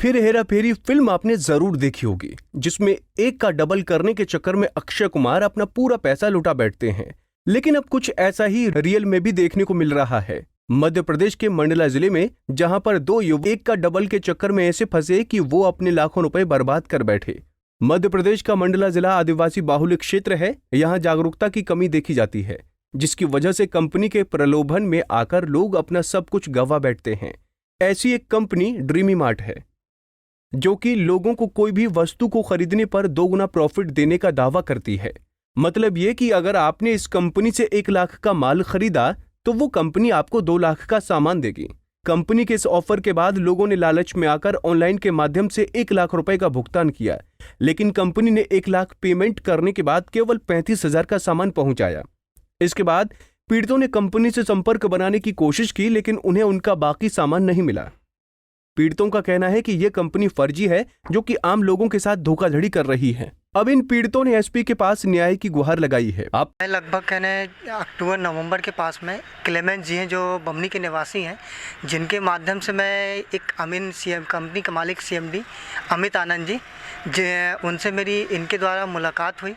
फिर हेरा फेरी फिल्म आपने जरूर देखी होगी, जिसमें एक का डबल करने के चक्कर में अक्षय कुमार अपना पूरा पैसा लुटा बैठते हैं। लेकिन अब कुछ ऐसा ही रियल में भी देखने को मिल रहा है। मध्य प्रदेश के मंडला जिले में, जहां पर दो युवक एक का डबल के चक्कर में ऐसे फंसे कि वो अपने लाखों रुपए बर्बाद कर बैठे। मध्य प्रदेश का मंडला जिला आदिवासी बाहुल्य क्षेत्र है। यहाँ जागरूकता की कमी देखी जाती है, जिसकी वजह से कंपनी के प्रलोभन में आकर लोग अपना सब कुछ गंवा बैठते हैं। ऐसी एक कंपनी ड्रीमी मार्ट है, जो कि लोगों को कोई भी वस्तु को खरीदने पर 2 गुना प्रॉफिट देने का दावा करती है। मतलब ये कि अगर आपने इस कंपनी से 1 लाख का माल खरीदा तो वो कंपनी आपको 2 लाख का सामान देगी। कंपनी के इस ऑफर के बाद लोगों ने लालच में आकर ऑनलाइन के माध्यम से 1 लाख रुपए का भुगतान किया, लेकिन कंपनी ने 1 लाख पेमेंट करने के बाद केवल 35,000 का सामान पहुंचाया। इसके बाद पीड़ितों ने कंपनी से संपर्क बनाने की कोशिश की, लेकिन उन्हें उनका बाकी सामान नहीं मिला। पीड़ितों का कहना है कि यह कंपनी फर्जी है, जो कि आम लोगों के साथ धोखाधड़ी कर रही है। अब इन पीड़ितों ने एसपी के पास न्याय की गुहार लगाई है। आप लगभग कहने अक्टूबर नवंबर के पास में क्लेमेंट जी हैं, जो बमनी के निवासी हैं, जिनके माध्यम से मैं एक अमीन सीएम कंपनी के मालिक सीएमडी अमित आनंद जी, उनसे मेरी इनके द्वारा मुलाकात हुई।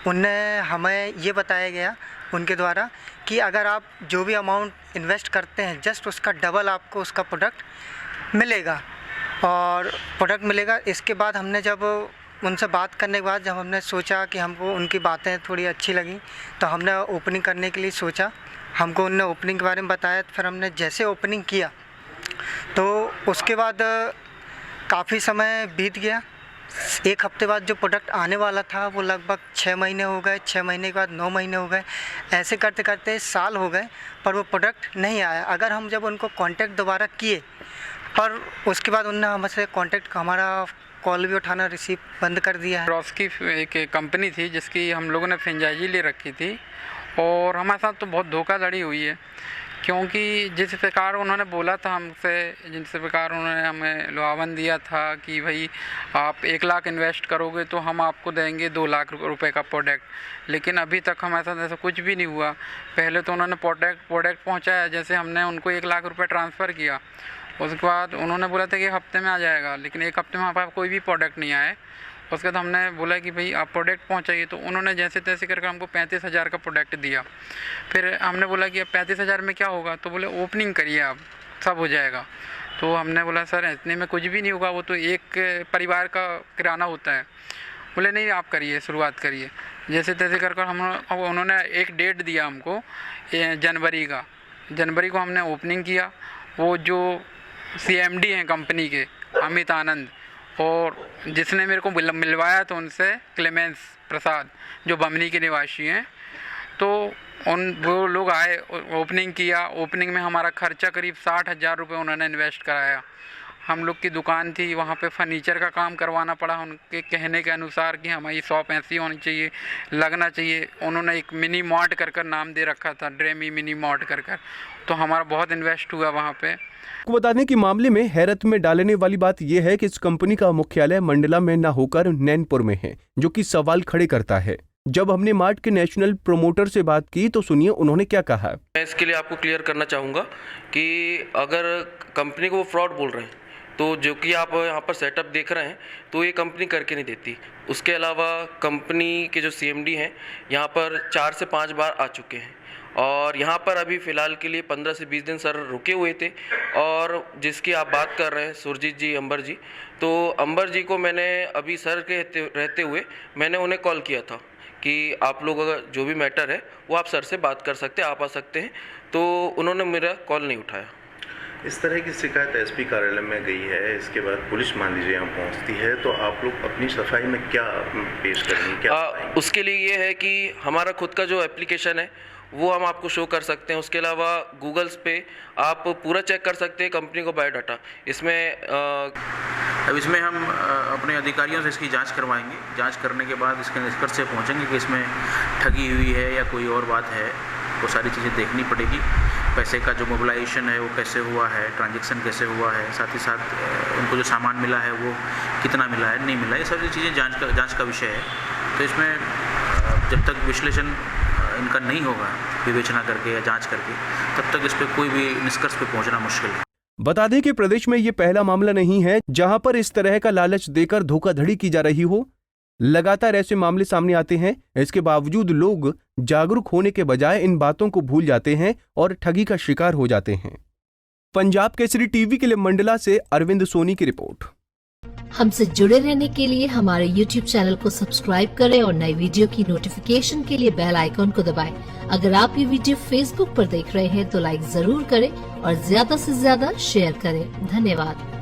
उनने हमें ये बताया गया उनके द्वारा कि अगर आप जो भी अमाउंट इन्वेस्ट करते हैं, जस्ट उसका डबल आपको उसका प्रोडक्ट मिलेगा और प्रोडक्ट मिलेगा। इसके बाद हमने जब उनसे बात करने के बाद जब हमने सोचा कि हमको उनकी बातें थोड़ी अच्छी लगी, तो हमने ओपनिंग करने के लिए सोचा। हमको उनने ओपनिंग के बारे में बताया, तो फिर हमने जैसे ओपनिंग किया तो उसके बाद काफ़ी समय बीत गया। 1 हफ्ते बाद जो प्रोडक्ट आने वाला था वो लगभग 6 महीने हो गए, 6 महीने के बाद 9 महीने हो गए, ऐसे करते करते साल हो गए, पर वो प्रोडक्ट नहीं आया। अगर हम जब उनको कांटेक्ट दोबारा किए, पर उसके बाद उन्होंने हमसे कांटेक्ट हमारा कॉल भी उठाना रिसीव बंद कर दिया है। रॉस की एक कंपनी थी जिसकी हम लोगों ने फ्रेंचाइजी ले रखी थी, और हमारे साथ तो बहुत धोखाधड़ी हुई है, क्योंकि जिस प्रकार उन्होंने बोला था हमसे, जिस प्रकार उन्होंने हमें लुभावन दिया था कि भाई आप 1 लाख इन्वेस्ट करोगे तो हम आपको देंगे 2 लाख रुपए का प्रोडक्ट, लेकिन अभी तक हमारे साथ ऐसा कुछ भी नहीं हुआ। पहले तो उन्होंने प्रोडक्ट पहुंचाया, जैसे हमने उनको 1 लाख रुपए ट्रांसफ़र किया, उसके बाद उन्होंने बोला था कि 1 हफ्ते में आ जाएगा, लेकिन 1 हफ्ते में हमारे पास कोई भी प्रोडक्ट नहीं आया। उसके बाद हमने बोला कि भाई आप प्रोडक्ट पहुंचाइए, तो उन्होंने जैसे तैसे करके हमको 35,000 का प्रोडक्ट दिया। फिर हमने बोला कि अब 35,000 में क्या होगा, तो बोले ओपनिंग करिए आप, सब हो जाएगा। तो हमने बोला सर इतने में कुछ भी नहीं होगा, वो तो एक परिवार का किराना होता है। बोले नहीं आप करिए, शुरुआत करिए। जैसे तैसे कर उन्होंने एक डेट दिया हमको जनवरी को हमने ओपनिंग किया। वो जो CMD हैं कंपनी के अमित आनंद, और जिसने मेरे को मिलवाया था उनसे क्लेमेंस प्रसाद, जो बमनी के निवासी हैं, तो वो लोग आए, ओपनिंग किया। ओपनिंग में हमारा खर्चा करीब 60,000 रुपये उन्होंने इन्वेस्ट कराया। हम लोग की दुकान थी, वहाँ पे फर्नीचर का काम करवाना पड़ा उनके कहने के अनुसार कि हमारी शॉप ऐसी होनी चाहिए, लगना चाहिए। उन्होंने एक मिनी मार्ट कर नाम दे रखा था, ड्रीमी मिनी मार्ट कर। तो हमारा बहुत इन्वेस्ट हुआ वहाँ पे। आपको बता दें कि मामले में हैरत में डालने वाली बात यह है कि इस कंपनी का मुख्यालय मंडला में न होकर नैनपुर में है, जो कि सवाल खड़े करता है। जब हमने मार्ट के नेशनल प्रोमोटर से बात की तो सुनिए उन्होंने क्या कहा। मैं इसके लिए आपको क्लियर करना चाहूँगा कि अगर कंपनी को वो फ्रॉड बोल रहे हैं, तो जो कि आप यहाँ पर सेटअप देख रहे हैं, तो ये कंपनी करके नहीं देती। उसके अलावा कंपनी के जो CMD हैं यहाँ पर 4 से 5 बार आ चुके हैं, और यहाँ पर अभी फ़िलहाल के लिए 15 से 20 दिन सर रुके हुए थे। और जिसकी आप बात कर रहे हैं सुरजीत जी, अंबर जी, तो अंबर जी को मैंने अभी सर के रहते हुए मैंने उन्हें कॉल किया था कि आप लोग अगर जो भी मैटर है वो आप सर से बात कर सकते हैं, आप आ सकते हैं, तो उन्होंने मेरा कॉल नहीं उठाया। इस तरह की शिकायत एसपी कार्यालय में गई है, इसके बाद पुलिस मान लीजिए यहाँ पहुँचती है, तो आप लोग अपनी सफाई में क्या पेश करेंगे, क्या उसके लिए ये है कि हमारा खुद का जो एप्लीकेशन है वो हम आपको शो कर सकते हैं। उसके अलावा गूगल्स पे आप पूरा चेक कर सकते हैं कंपनी को बायोडाटा। अब इसमें हम अपने अधिकारियों से इसकी जांच करवाएंगे। जांच करने के बाद इसके निष्कर्ष से पहुंचेंगे कि इसमें ठगी हुई है या कोई और बात है। वो सारी चीज़ें देखनी पड़ेगी। पैसे का जो मोबिलाइजेशन है वो कैसे हुआ है, ट्रांजैक्शन कैसे हुआ है, साथ ही साथ उनको जो सामान मिला है वो कितना मिला है, नहीं मिला है, ये सारी चीज़ें जांच का विषय है। तो इसमें जब तक विश्लेषण इनका नहीं होगा विवेचना करके या जांच करके, तब तक इस पर कोई भी निष्कर्ष पे पहुंचना मुश्किल है। बता दें कि प्रदेश में ये पहला मामला नहीं है जहां पर इस तरह का लालच देकर धोखाधड़ी की जा रही हो। लगातार ऐसे मामले सामने आते हैं। इसके बावजूद लोग जागरूक होने के बजाय इन बातों को भूल जाते हैं और ठगी का शिकार हो जाते हैं। पंजाब केसरी टीवी के लिए मंडला से अरविंद सोनी की रिपोर्ट। हमसे जुड़े रहने के लिए हमारे YouTube चैनल को सब्सक्राइब करें और नई वीडियो की नोटिफिकेशन के लिए बेल आइकॉन को दबाएं। अगर आप ये वीडियो Facebook पर देख रहे हैं तो लाइक जरूर करें और ज्यादा से ज्यादा शेयर करें। धन्यवाद।